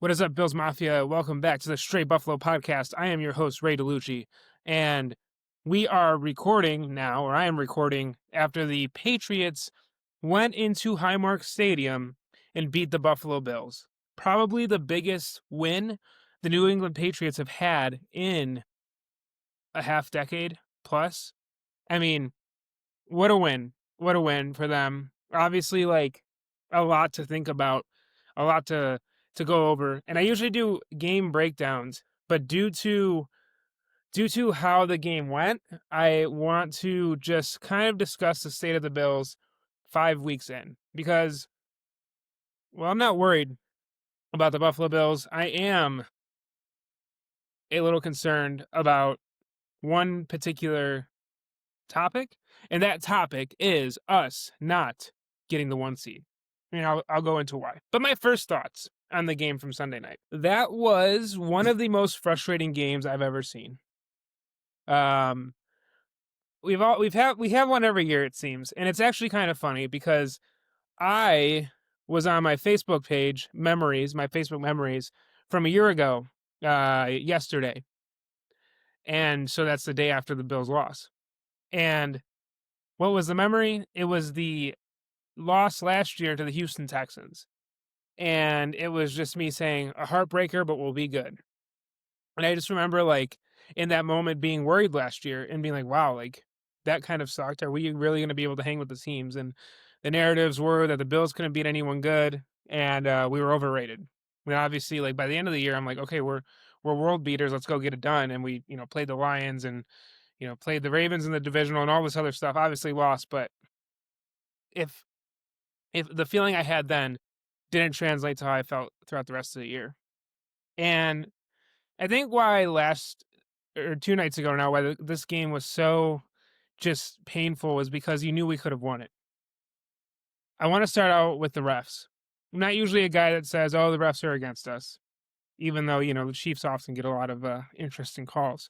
What is up, Bills Mafia? Welcome back to the Straight Buffalo podcast. I am your host, Ray DeLucci, and we are recording now, or I am recording, after the Patriots went into Highmark Stadium and beat the Buffalo Bills. Probably the biggest win the New England Patriots have had in a half decade plus. I mean, what a win. What a win for them. Obviously, like, a lot to think about, a lot to go over. And I usually do game breakdowns, but due to how the game went, I want to just kind of discuss the state of the Bills 5 weeks in. Because, well, I'm not worried about the Buffalo Bills. I am a little concerned about one particular topic, and that topic is us not getting the 1 seed. I'll go into why. But my first thoughts on the game from Sunday night. That was one of the most frustrating games I've ever seen. Um, we have one every year, it seems, and it's actually kind of funny because I was on my Facebook page, my Facebook memories from a year ago, yesterday, and so that's the day after the Bills loss. And what was the memory? It was the loss last year to the Houston Texans. And it was just me saying, a heartbreaker, but we'll be good. And I just remember, like, in that moment being worried last year and being like, wow, like, that kind of sucked. Are we really going to be able to hang with the teams? And the narratives were that the Bills couldn't beat anyone good, and we were overrated. Obviously, like, by the end of the year, I'm like, okay, we're world beaters. Let's go get it done. And we, played the Lions and, played the Ravens in the divisional and all this other stuff. Obviously lost, but if the feeling I had then didn't translate to how I felt throughout the rest of the year. And I think why last or 2 nights ago now, why this game was so just painful is because you knew we could have won it. I want to start out with the refs. I'm not usually a guy that says, oh, the refs are against us, even though, the Chiefs often get a lot of interesting calls.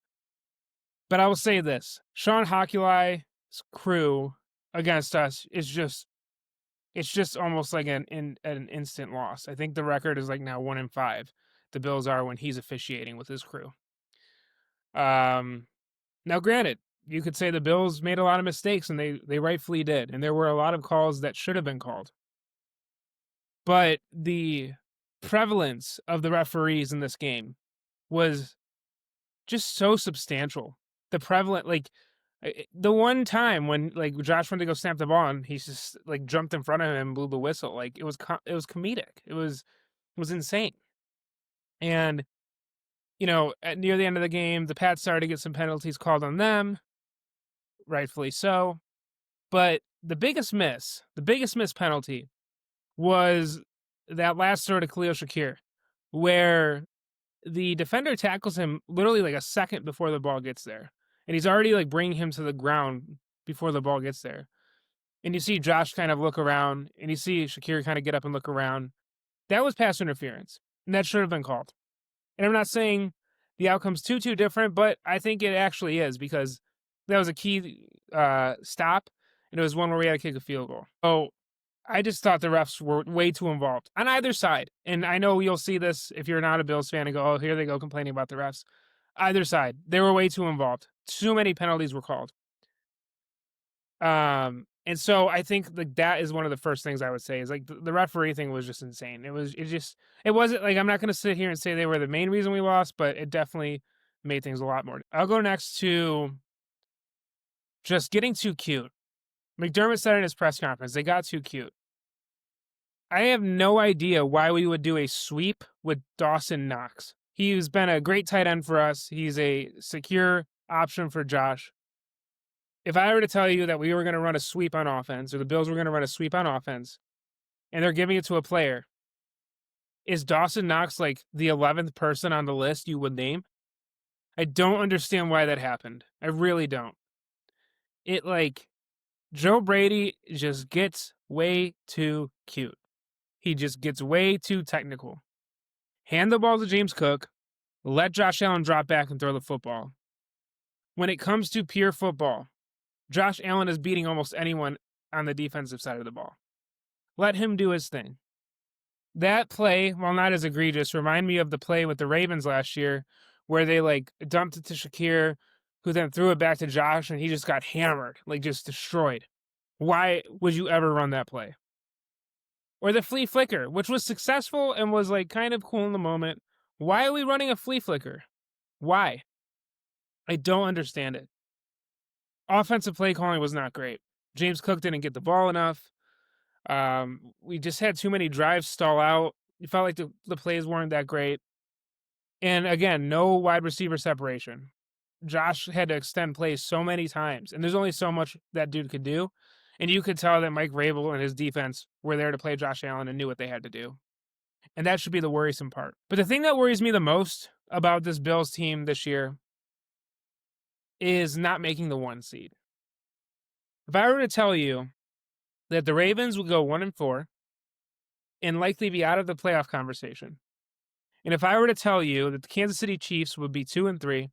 But I will say this, Sean Hokulai's crew against us is just, it's just almost like an instant loss. I think the record is like now 1-5. The Bills are when he's officiating with his crew. Now, granted, you could say the Bills made a lot of mistakes, and they rightfully did, and there were a lot of calls that should have been called. But the prevalence of the referees in this game was just so substantial. The one time when, like, Josh went to go snap the ball and he just, like, jumped in front of him and blew the whistle, like, it was comedic. It was insane. And near the end of the game, the Pats started to get some penalties called on them, rightfully so. But the biggest miss penalty was that last throw to Khalil Shakir, where the defender tackles him literally like a second before the ball gets there. And he's already, like, bringing him to the ground before the ball gets there. And you see Josh kind of look around, and you see Shakir kind of get up and look around. That was pass interference, and that should have been called. And I'm not saying the outcome's too different, but I think it actually is, because that was a key stop, and it was one where we had to kick a field goal. So I just thought the refs were way too involved on either side. And I know you'll see this if you're not a Bills fan and go, oh, here they go complaining about the refs. Either side, they were way too involved. Too many penalties were called. And so I think, like, that is one of the first things I would say is, like, the referee thing was just insane. It wasn't like, I'm not going to sit here and say they were the main reason we lost, but it definitely made things a lot more. I'll go next to just getting too cute. McDermott said in his press conference, they got too cute. I have no idea why we would do a sweep with Dawson Knox. He's been a great tight end for us. He's a secure option for Josh. If I were to tell you that we were going to run a sweep on offense, or the Bills were going to run a sweep on offense, and they're giving it to a player, is Dawson Knox like the 11th person on the list you would name? I don't understand why that happened. I really don't. Joe Brady just gets way too cute. He just gets way too technical. Hand the ball to James Cook, let Josh Allen drop back and throw the football. When it comes to pure football, Josh Allen is beating almost anyone on the defensive side of the ball. Let him do his thing. That play, while not as egregious, remind me of the play with the Ravens last year where they dumped it to Shakir, who then threw it back to Josh, and he just got hammered, just destroyed. Why would you ever run that play? Or the flea flicker, which was successful and was kind of cool in the moment. Why are we running a flea flicker? Why? I don't understand it. Offensive play calling was not great. James Cook didn't get the ball enough. We just had too many drives stall out. It felt like the plays weren't that great. And again, no wide receiver separation. Josh had to extend plays so many times, and there's only so much that dude could do. And you could tell that Mike Vrabel and his defense were there to play Josh Allen and knew what they had to do. And that should be the worrisome part. But the thing that worries me the most about this Bills team this year is not making the 1 seed. If I were to tell you that the Ravens would go 1-4 and likely be out of the playoff conversation, and if I were to tell you that the Kansas City Chiefs would be 2-3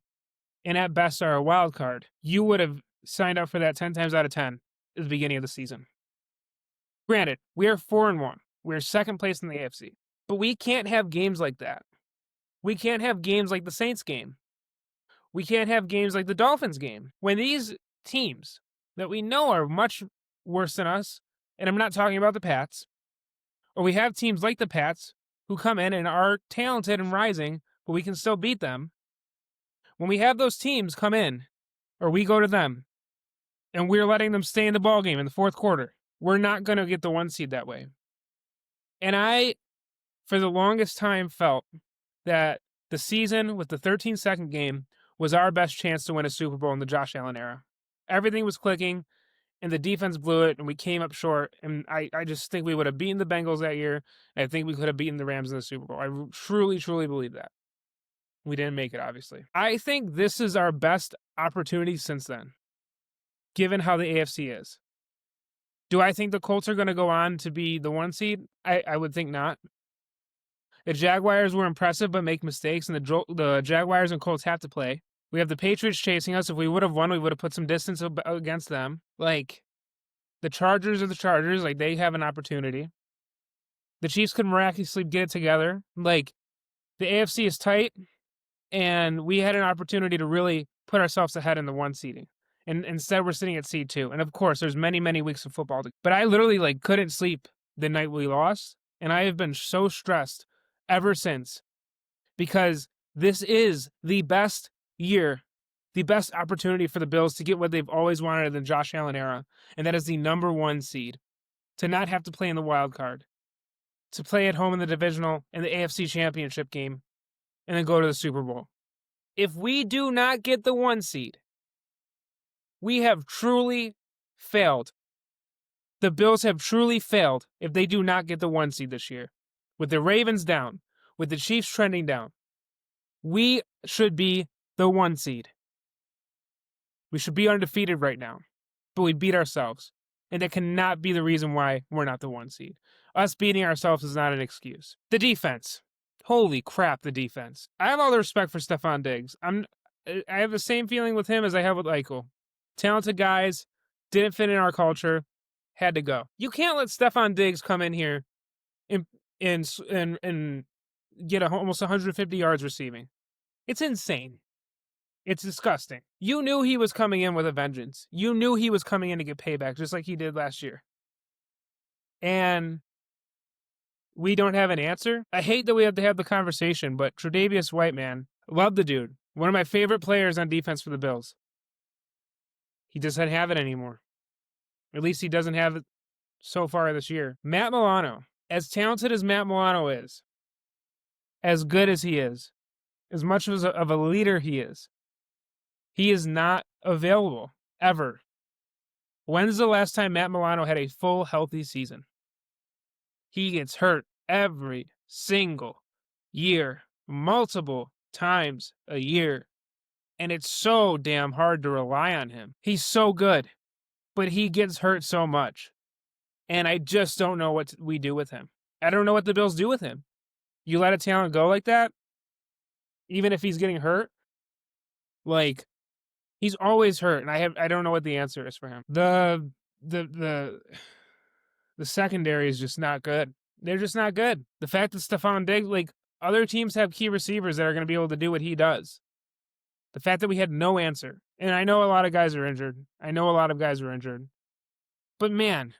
and at best are a wild card, you would have signed up for that 10 times out of 10 at the beginning of the season. Granted, we are 4-1. We are second place in the AFC. But we can't have games like that. We can't have games like the Saints game. We can't have games like the Dolphins game. When these teams that we know are much worse than us, and I'm not talking about the Pats, or we have teams like the Pats who come in and are talented and rising, but we can still beat them. When we have those teams come in, or we go to them, and we're letting them stay in the ballgame in the fourth quarter, we're not going to get the 1 seed that way. And I, for the longest time, felt that the season with the 13-second game was our best chance to win a Super Bowl in the Josh Allen era. Everything was clicking, and the defense blew it, and we came up short. And I just think we would have beaten the Bengals that year, and I think we could have beaten the Rams in the Super Bowl. I truly, truly believe that. We didn't make it, obviously. I think this is our best opportunity since then, given how the AFC is. Do I think the Colts are going to go on to be the 1 seed? I would think not. The Jaguars were impressive but make mistakes, and the Jaguars and Colts have to play. We have the Patriots chasing us. If we would have won, we would have put some distance against them. The Chargers are the Chargers. They have an opportunity. The Chiefs could miraculously get it together. The AFC is tight, and we had an opportunity to really put ourselves ahead in the 1 seeding. And instead, we're sitting at seed 2. And of course, there's many, many weeks of football. But I literally couldn't sleep the night we lost. And I have been so stressed ever since, because this is the best year, the best opportunity for the Bills to get what they've always wanted in the Josh Allen era. And that is the number 1 seed, to not have to play in the wild card, to play at home in the divisional and the AFC championship game, and then go to the Super Bowl. If we do not get the 1 seed, we have truly failed. The Bills have truly failed if they do not get the 1 seed this year. With the Ravens down, with the Chiefs trending down, we should be the 1 seed. We should be undefeated right now, but we beat ourselves. And that cannot be the reason why we're not the 1 seed. Us beating ourselves is not an excuse. The defense. Holy crap, the defense. I have all the respect for Stephon Diggs. I have the same feeling with him as I have with Eichel. Talented guys, didn't fit in our culture, had to go. You can't let Stephon Diggs come in here and get almost 150 yards receiving. It's insane. It's disgusting. You knew he was coming in with a vengeance. You knew he was coming in to get payback, just like he did last year. And we don't have an answer. I hate that we have to have the conversation, but Tre'Davious White, man, love the dude. One of my favorite players on defense for the Bills. He doesn't have it anymore. At least he doesn't have it so far this year. Matt Milano, as talented as Matt Milano is, as good as he is, as much of a leader he is not available, ever. When's the last time Matt Milano had a full, healthy season? He gets hurt every single year, multiple times a year. And it's so damn hard to rely on him. He's so good, but he gets hurt so much. And I just don't know what we do with him. I don't know what the Bills do with him. You let a talent go like that, even if he's getting hurt? He's always hurt, and I don't know what the answer is for him. The secondary is just not good. They're just not good. The fact that Stephon Diggs, like, other teams have key receivers that are going to be able to do what he does. The fact that we had no answer. And I know a lot of guys are injured. But man,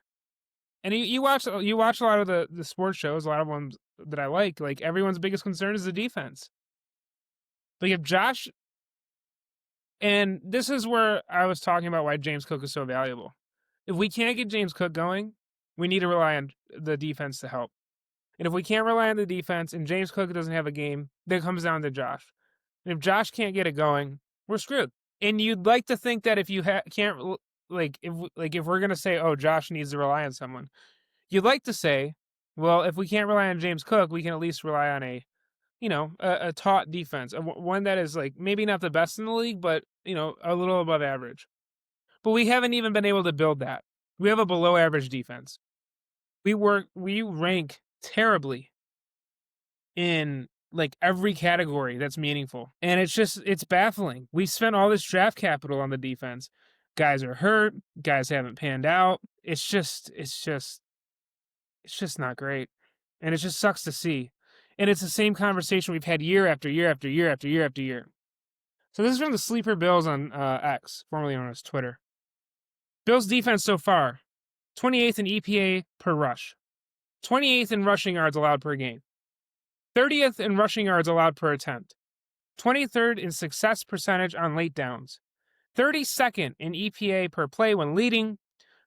and you watch a lot of the sports shows, a lot of ones that I like everyone's biggest concern is the defense. Like if Josh, and this is where I was talking about why James Cook is so valuable. If we can't get James Cook going, we need to rely on the defense to help. And if we can't rely on the defense and James Cook doesn't have a game, then it comes down to Josh. And if Josh can't get it going, we're screwed. And you'd like to think that if you can't, if we're gonna say, oh, Josh needs to rely on someone, you'd like to say, well, if we can't rely on James Cook, we can at least rely on a taut defense, one that is like maybe not the best in the league, but a little above average. But we haven't even been able to build that. We have a below average defense. We rank terribly in like every category that's meaningful. And it's baffling. We spent all this draft capital on the defense. Guys are hurt, guys haven't panned out. It's just not great. And it just sucks to see. And it's the same conversation we've had year after year after year after year after year. So this is from the Sleeper Bills on X, formerly known as Twitter. Bills defense so far, 28th in EPA per rush, 28th in rushing yards allowed per game, 30th in rushing yards allowed per attempt, 23rd in success percentage on late downs, 32nd in EPA per play when leading,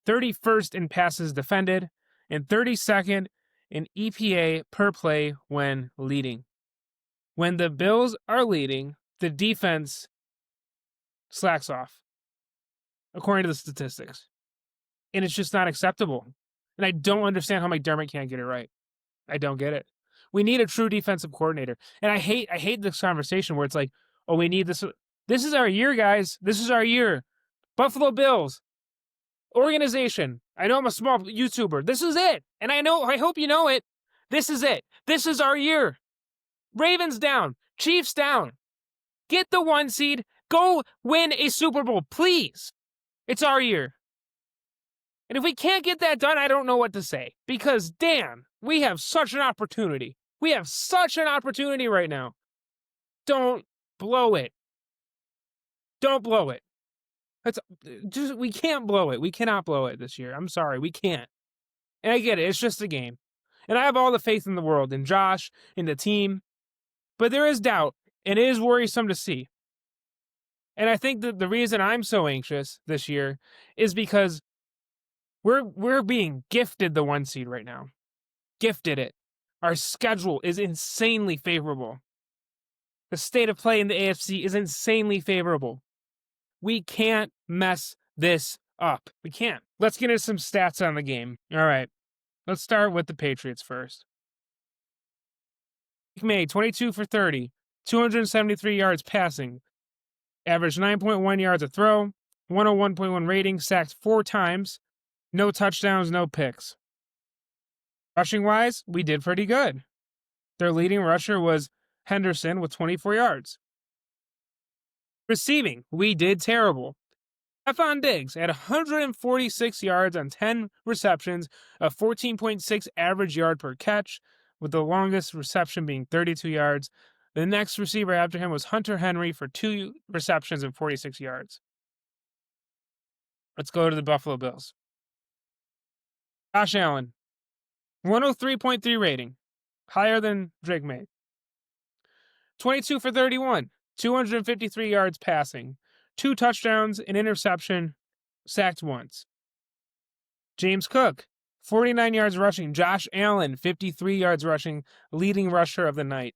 31st in passes defended, and 32nd in EPA per play when leading. When the Bills are leading, the defense slacks off, according to the statistics. And it's just not acceptable. And I don't understand how McDermott can't get it right. I don't get it. We need a true defensive coordinator. And I hate this conversation where it's like, oh, we need this. This is our year, guys. This is our year. Buffalo Bills organization. I know I'm a small YouTuber. This is it. And I hope you know it. This is it. This is our year. Ravens down. Chiefs down. Get the 1 seed. Go win a Super Bowl, please. It's our year. And if we can't get that done, I don't know what to say. Because, damn, we have such an opportunity. We have such an opportunity right now. Don't blow it. Don't blow it. We can't blow it. We cannot blow it this year. I'm sorry. We can't. And I get it. It's just a game. And I have all the faith in the world in Josh, in the team. But there is doubt, and it is worrisome to see. And I think that the reason I'm so anxious this year is because we're being gifted the 1 seed right now. Gifted it. Our schedule is insanely favorable. The state of play in the AFC is insanely favorable. We can't mess this up. We can't. Let's get into some stats on the game. All right. Let's start with the Patriots first. May 22 for 30, 273 yards passing, averaged 9.1 yards a throw, 101.1 rating, sacked 4 times, no touchdowns, no picks. Rushing-wise, we did pretty good. Their leading rusher was Henderson with 24 yards. Receiving, we did terrible. Stephon Diggs had 146 yards on 10 receptions, a 14.6 average yard per catch, with the longest reception being 32 yards. The next receiver after him was Hunter Henry for 2 receptions and 46 yards. Let's go to the Buffalo Bills. Josh Allen, 103.3 rating, higher than Drake May. 22 for 31, 253 yards passing, 2 touchdowns, an interception, sacked once. James Cook, 49 yards rushing. Josh Allen, 53 yards rushing, leading rusher of the night.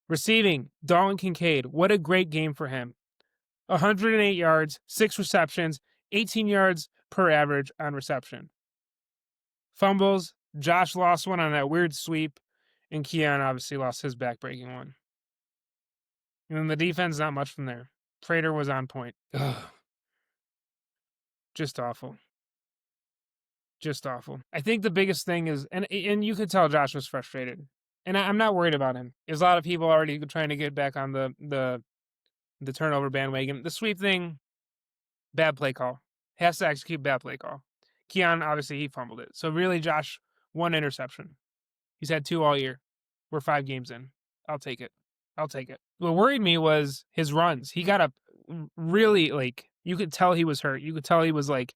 Receiving, Dalton Kincaid, what a great game for him. 108 yards, 6 receptions, 18 yards per average on reception. Fumbles, Josh lost one on that weird sweep, and Keon obviously lost his back-breaking one. And then the defense, not much from there. Prater was on point. Ugh. Just awful. Just awful. I think the biggest thing is, and you could tell Josh was frustrated. And I'm not worried about him. There's a lot of people already trying to get back on the turnover bandwagon. The sweep thing, bad play call. Has to execute bad play call. Keon, obviously, he fumbled it. So really, Josh 1 interception. He's had 2 all year. We're 5 games in. I'll take it. I'll take it. What worried me was his runs. He got up really, like, you could tell he was hurt. You could tell he was, like,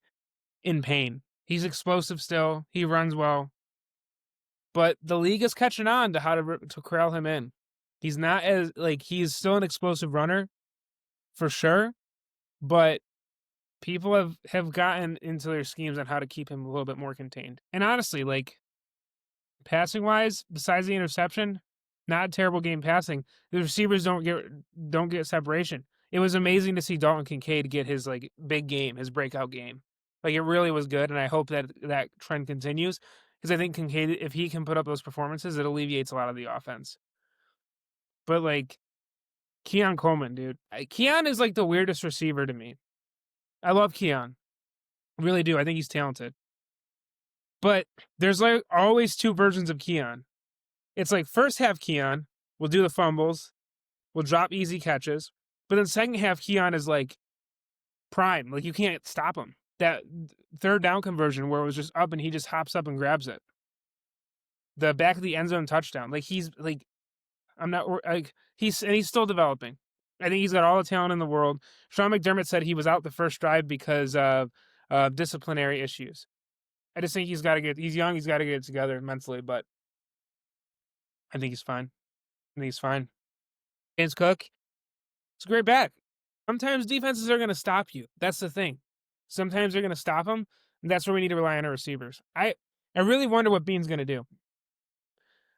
in pain. He's explosive still. He runs well. But the league is catching on to how to corral him in. He's not as, like, he's still an explosive runner for sure, but people have gotten into their schemes on how to keep him a little bit more contained. And honestly, like, passing wise, besides the interception, not a terrible game passing. The receivers don't get separation. It was amazing to see Dalton Kincaid get his, like, big game, his breakout game. Like, it really was good, and I hope that trend continues, because I think Kincaid, if he can put up those performances, it alleviates a lot of the offense. But, like, Keon Coleman, dude. Keon is, like, the weirdest receiver to me. I love Keon. I really do. I think he's talented. But there's, like, always 2 versions of Keon. It's like first half Keon will do the fumbles, will drop easy catches, but then second half Keon is, like, prime. Like, you can't stop him. That third down conversion where it was just up and he just hops up and grabs it. The back of the end zone touchdown. Like, he's like, I'm not like, he's still developing. I think he's got all the talent in the world. Sean McDermott said he was out the first drive because of disciplinary issues. I just think he's young, he's got to get it together mentally, but I think he's fine. I think he's fine. James Cook, it's a great back. Sometimes defenses are going to stop you. That's the thing. Sometimes they're going to stop them, and that's where we need to rely on our receivers. I really wonder what Bean's going to do,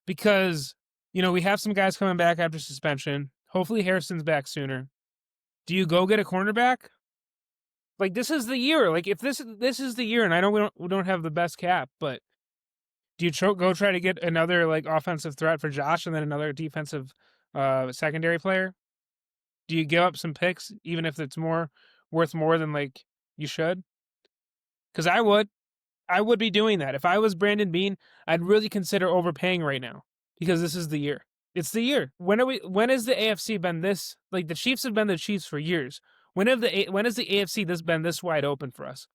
because, you know, we have some guys coming back after suspension. Hopefully Harrison's back sooner. Do you go get a cornerback? Like, this is the year. Like, if this is the year, and I know we don't have the best cap, but do you go try to get another, like, offensive threat for Josh and then another defensive secondary player? Do you give up some picks, even if it's worth more than, like, you should? Because I would be doing that. If I was Brandon Bean, I'd really consider overpaying right now, because this is the year. It's the year. When has the AFC been this, like, the Chiefs have been the Chiefs for years. When has the AFC been this wide open for us?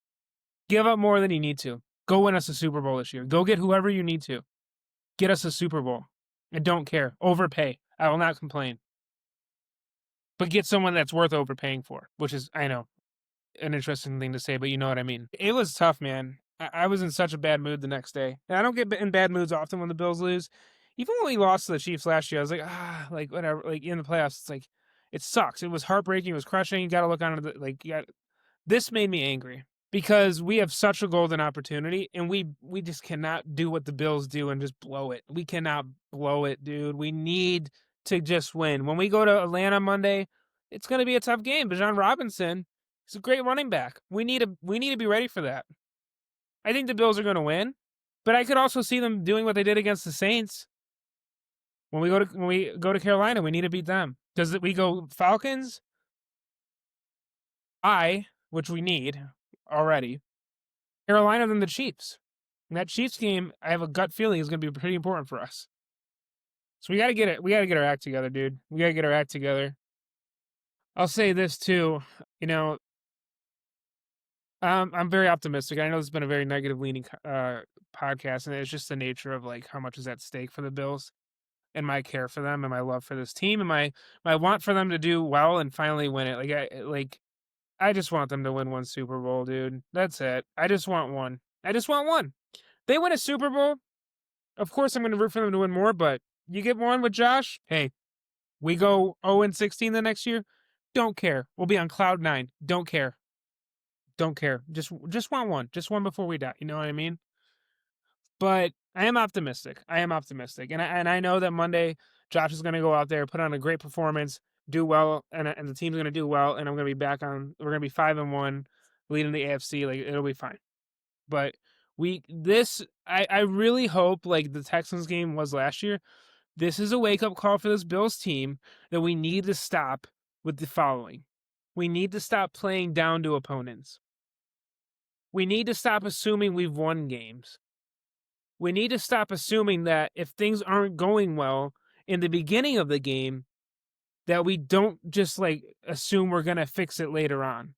Give up more than you need to. Go win us a Super Bowl this year. Go get whoever you need to. Get us a Super Bowl. I don't care. Overpay. I will not complain. But get someone that's worth overpaying for, which is, I know, an interesting thing to say, but you know what I mean. It was tough, man. I was in such a bad mood the next day. And I don't get in bad moods often when the Bills lose. Even when we lost to the Chiefs last year, I was like, like, whatever. Like, in the playoffs, it's like, it sucks. It was heartbreaking. It was crushing. You got to look on it. Like, this made me angry, because we have such a golden opportunity, and we just cannot do what the Bills do and just blow it. We cannot blow it, dude. We need to just win. When we go to Atlanta Monday, it's going to be a tough game. Bijan Robinson, he's a great running back. We need to be ready for that. I think the Bills are going to win, but I could also see them doing what they did against the Saints. When we go to Carolina, we need to beat them, because we go Falcons, which we need already, Carolina, then the Chiefs. And that Chiefs game, I have a gut feeling, is going to be pretty important for us. So we got to get it. We got to get our act together, dude. We got to get our act together. I'll say this too. You know, I'm very optimistic. I know this has been a very negative leaning podcast, and it's just the nature of, like, how much is at stake for the Bills, and my care for them, and my love for this team, and my want for them to do well and finally win it. I just want them to win one Super Bowl, dude. That's it. I just want one. They win a Super Bowl, of course I'm going to root for them to win more, but you get one with Josh, hey, we go 0-16 the next year, don't care. We'll be on cloud 9. Don't care. Just want one. Just one before we die. You know what I mean? But I am optimistic. And I know that Monday, Josh is going to go out there, put on a great performance, do well, and the team's going to do well, and we're going to be 5-1, leading the AFC. Like, it'll be fine. But I really hope, like the Texans game was last year, this is a wake-up call for this Bills team that we need to stop with the following. We need to stop playing down to opponents. We need to stop assuming we've won games. We need to stop assuming that if things aren't going well in the beginning of the game, that we don't just, like, assume we're going to fix it later on.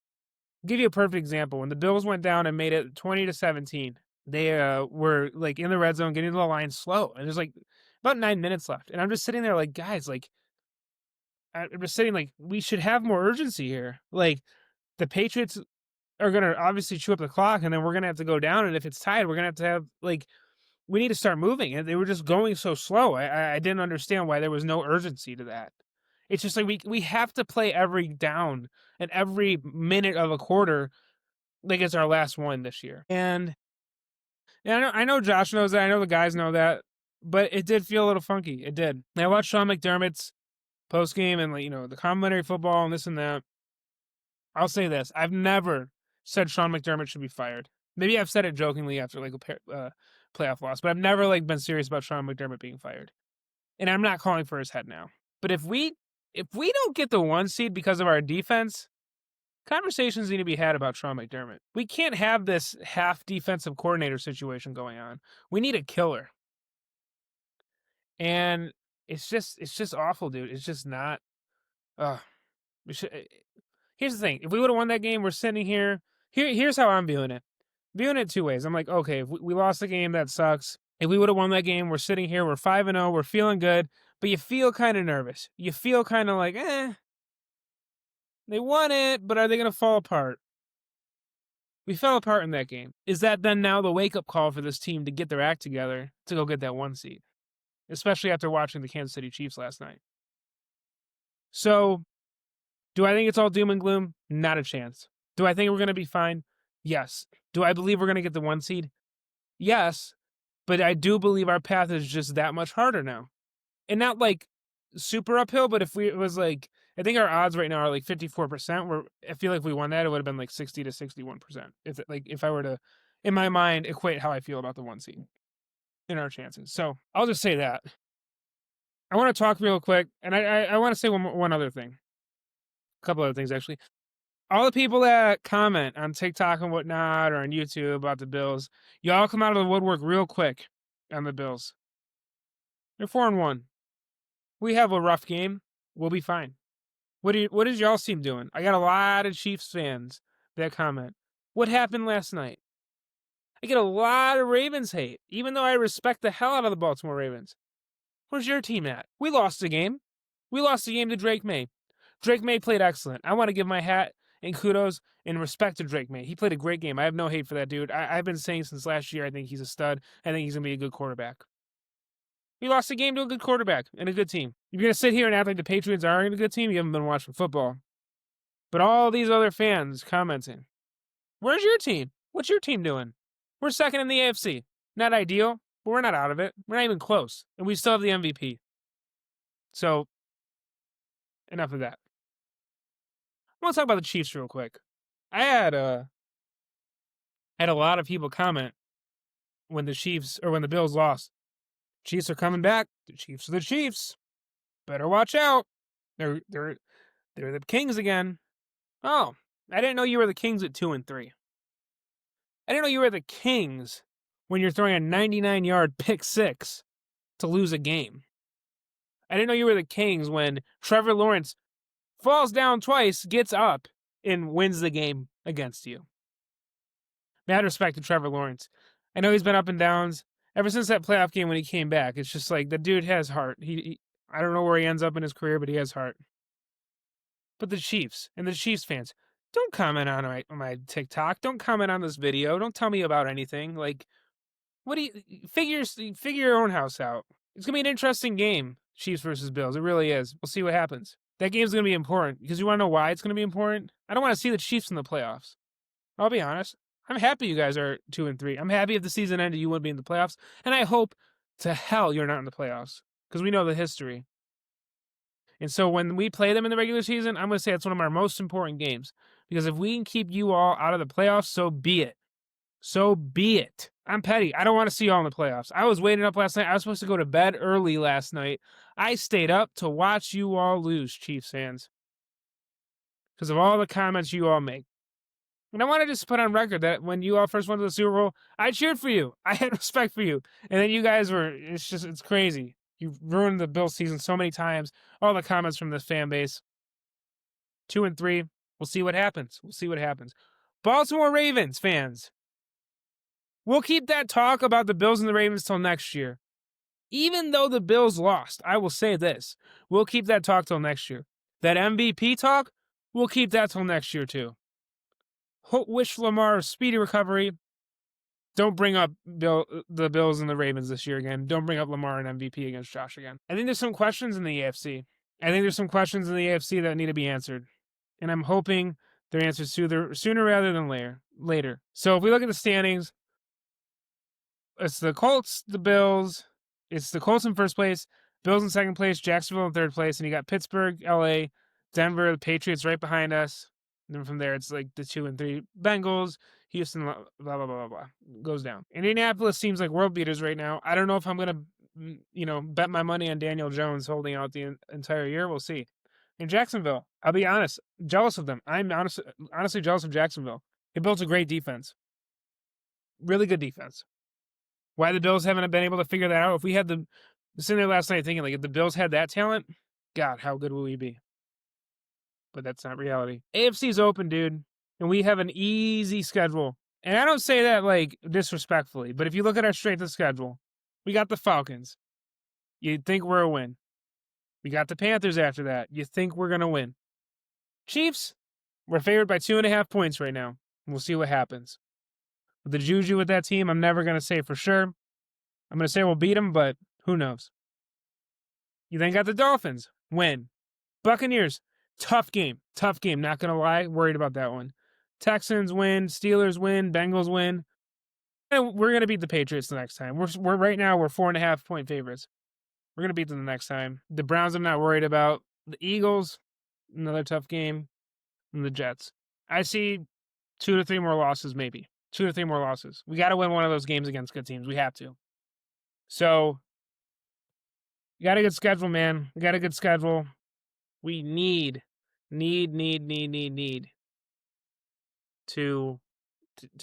I'll give you a perfect example. When the Bills went down and made it 20-17, they were like in the red zone, getting to the line slow, and there's like about 9 minutes left, and I'm just sitting there like, guys, like I'm just sitting like we should have more urgency here. Like the Patriots are gonna obviously chew up the clock, and then we're gonna have to go down, and if it's tied, we're gonna have like we need to start moving, and they were just going so slow. I didn't understand why there was no urgency to that. It's just like we have to play every down and every minute of a quarter like it's our last one this year. And I know Josh knows that. I know the guys know that, but it did feel a little funky. It did. And I watched Sean McDermott's post game and like the complimentary football and this and that. I'll say this: I've never said Sean McDermott should be fired. Maybe I've said it jokingly after like a playoff loss, but I've never like been serious about Sean McDermott being fired. And I'm not calling for his head now. But if we don't get the 1 seed because of our defense, conversations need to be had about Sean McDermott. We can't have this half defensive coordinator situation going on. We need a killer. And it's just awful, dude. It's just not. Here's the thing: if we would have won that game, we're sitting here. Here's how I'm viewing it. Viewing it 2 ways. I'm like, okay, if we lost the game, that sucks. If we would have won that game, we're sitting here, we're 5-0, we're feeling good, but you feel kind of nervous. You feel kind of like, they won it, but are they going to fall apart? We fell apart in that game. Is that then now the wake-up call for this team to get their act together to go get that 1 seed? Especially after watching the Kansas City Chiefs last night. So, do I think it's all doom and gloom? Not a chance. Do I think we're going to be fine? Yes. Do I believe we're going to get the 1 seed? Yes. But I do believe our path is just that much harder now. And not like super uphill, but it was like, I think our odds right now are like 54%. Where I feel like if we won that, it would have been like 60 to 61%. If I were to, in my mind, equate how I feel about the 1 seed in our chances. So I'll just say that. I want to talk real quick, and I want to say one other thing. A couple other things, actually. All the people that comment on TikTok and whatnot or on YouTube about the Bills, y'all come out of the woodwork real quick on the Bills. They're 4-1. We have a rough game. We'll be fine. What is y'all team doing? I got a lot of Chiefs fans that comment. What happened last night? I get a lot of Ravens hate, even though I respect the hell out of the Baltimore Ravens. Where's your team at? We lost the game. We lost the game to Drake May. Drake May played excellent. I want to give my hat and kudos and respect to Drake May. He played a great game. I have no hate for that dude. I've been saying since last year I think he's a stud. I think he's going to be a good quarterback. We lost the game to a good quarterback and a good team. If you're going to sit here and act like the Patriots aren't a good team, you haven't been watching football. But all these other fans commenting, where's your team? What's your team doing? We're second in the AFC. Not ideal, but we're not out of it. We're not even close. And we still have the MVP. So, enough of that. I want to talk about the Chiefs real quick. I had a lot of people comment when the Bills lost. Chiefs are coming back. The Chiefs are the Chiefs. Better watch out. They're the Kings again. Oh, I didn't know you were the Kings at 2-3. I didn't know you were the Kings when you're throwing a 99-yard pick six to lose a game. I didn't know you were the Kings when Trevor Lawrence falls down twice, gets up, and wins the game against you. Mad respect to Trevor Lawrence. I know he's been up and downs ever since that playoff game when he came back. It's just like the dude has heart. I don't know where he ends up in his career, but he has heart. But the Chiefs and the Chiefs fans, don't comment on my TikTok. Don't comment on this video. Don't tell me about anything. Like, what do you figure your own house out? It's gonna be an interesting game, Chiefs versus Bills. It really is. We'll see what happens. That game's gonna be important because you want to know why it's gonna be important. I don't want to see the Chiefs in the playoffs. I'll be honest. I'm happy you guys are 2-3. I'm happy if the season ended, you wouldn't be in the playoffs, and I hope to hell you're not in the playoffs because we know the history. And so when we play them in the regular season, I'm going to say it's one of our most important games because if we can keep you all out of the playoffs, so be it. So be it. I'm petty. I don't want to see you all in the playoffs. I was waiting up last night. I was supposed to go to bed early last night. I stayed up to watch you all lose, Chiefs fans, because of all the comments you all make. And I want to just put on record that when you all first went to the Super Bowl, I cheered for you. I had respect for you. And then you guys it's crazy. You've ruined the Bills season so many times. All the comments from this fan base. 2-3. We'll see what happens. Baltimore Ravens fans. We'll keep that talk about the Bills and the Ravens till next year. Even though the Bills lost, I will say this. We'll keep that talk till next year. That MVP talk, we'll keep that till next year too. Wish Lamar a speedy recovery. Don't bring up the Bills and the Ravens this year again. Don't bring up Lamar and MVP against Josh again. I think there's some questions in the AFC. That need to be answered. And I'm hoping they're answered sooner rather than later. So if we look at the standings, it's the Colts, the Bills. It's the Colts in first place, Bills in second place, Jacksonville in third place, and you got Pittsburgh, LA, Denver, the Patriots right behind us. And then from there, it's like the 2 and 3 Bengals, Houston, blah, blah, blah, blah, blah. Goes down. Indianapolis seems like world beaters right now. I don't know if I'm going to, bet my money on Daniel Jones holding out the entire year. We'll see. In Jacksonville, I'll be honest, jealous of them. I'm honestly jealous of Jacksonville. They built a great defense. Really good defense. Why the Bills haven't been able to figure that out? If we had sitting there last night thinking, like, if the Bills had that talent, God, how good would we be? But that's not reality. AFC's open, dude, and we have an easy schedule. And I don't say that, like, disrespectfully, but if you look at our strength of schedule, we got the Falcons. You'd think we're a win. We got the Panthers after that. You think we're going to win. Chiefs, we're favored by 2.5 points right now. We'll see what happens. With the juju with that team, I'm never going to say for sure. I'm going to say we'll beat them, but who knows? You then got the Dolphins. Win. Buccaneers. Tough game. Not going to lie. Worried about that one. Texans win. Steelers win. Bengals win. And we're going to beat the Patriots the next time. We're right now, we're 4.5 point favorites. We're going to beat them the next time. The Browns I'm not worried about. The Eagles, another tough game. And the Jets. I see 2 to 3 more losses, maybe. 2 to 3 more losses. We got to win one of those games against good teams. We have to. So, we got a good schedule, man. We got a good schedule. We need to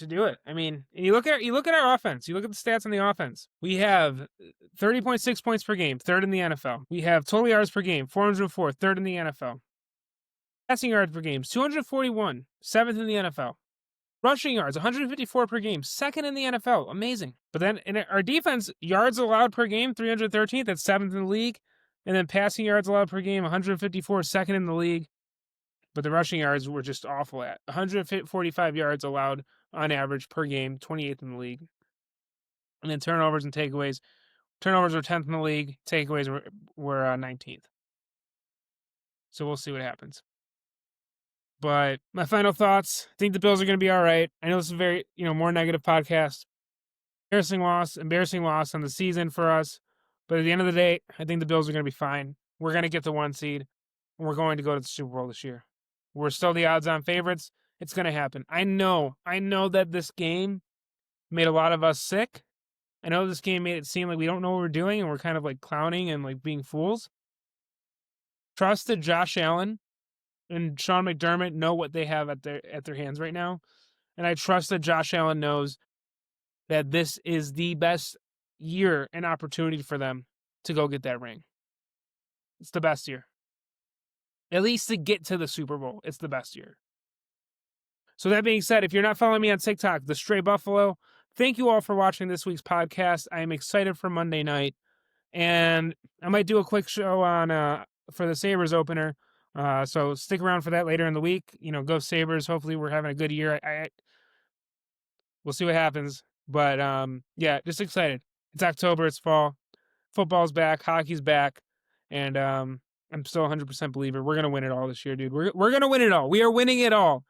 do it. I mean, you look at our offense. You look at the stats on the offense. We have 30.6 points per game, third in the NFL. We have total yards per game, 404, third in the NFL. Passing yards per game, 241, seventh in the NFL. Rushing yards, 154 per game, second in the NFL. Amazing. But then in our defense, yards allowed per game, 313th, that's seventh in the league. And then passing yards allowed per game, 154, second in the league. But the rushing yards were just awful at 145 yards allowed on average per game, 28th in the league. And then turnovers and takeaways. Turnovers were 10th in the league. Takeaways were 19th. So we'll see what happens. But my final thoughts, I think the Bills are going to be all right. I know this is a very, more negative podcast. Embarrassing loss on the season for us. But at the end of the day, I think the Bills are going to be fine. We're going to get the 1 seed, and we're going to go to the Super Bowl this year. We're still the odds-on favorites. It's going to happen. I know that this game made a lot of us sick. I know this game made it seem like we don't know what we're doing, and we're kind of like clowning and like being fools. Trust that Josh Allen and Sean McDermott know what they have at their hands right now. And I trust that Josh Allen knows that this is the best year and opportunity for them to go get that ring. It's the best year. At least to get to the Super Bowl, it's the best year. So that being said, if you're not following me on TikTok, The Stray Buffalo, thank you all for watching this week's podcast. I am excited for Monday night. And I might do a quick show on for the Sabres opener. So stick around for that later in the week. Go Sabres. Hopefully we're having a good year. We'll see what happens. But yeah, just excited. It's October. It's fall. Football's back. Hockey's back. And I'm still 100% believer. We're going to win it all this year, dude. We're going to win it all. We are winning it all.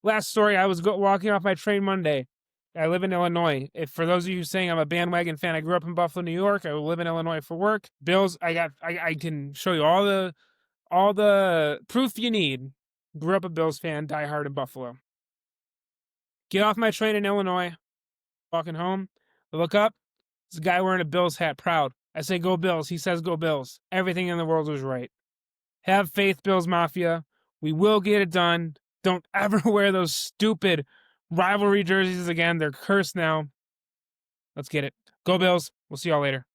Last story, I was walking off my train Monday. I live in Illinois. For those of you saying I'm a bandwagon fan, I grew up in Buffalo, New York. I live in Illinois for work. Bills, I can show you all the proof you need. Grew up a Bills fan, diehard in Buffalo. Get off my train in Illinois. Walking home. I look up. There's a guy wearing a Bills hat, proud. I say, go Bills. He says, go Bills. Everything in the world was right. Have faith, Bills Mafia. We will get it done. Don't ever wear those stupid rivalry jerseys again. They're cursed now. Let's get it. Go Bills. We'll see y'all later.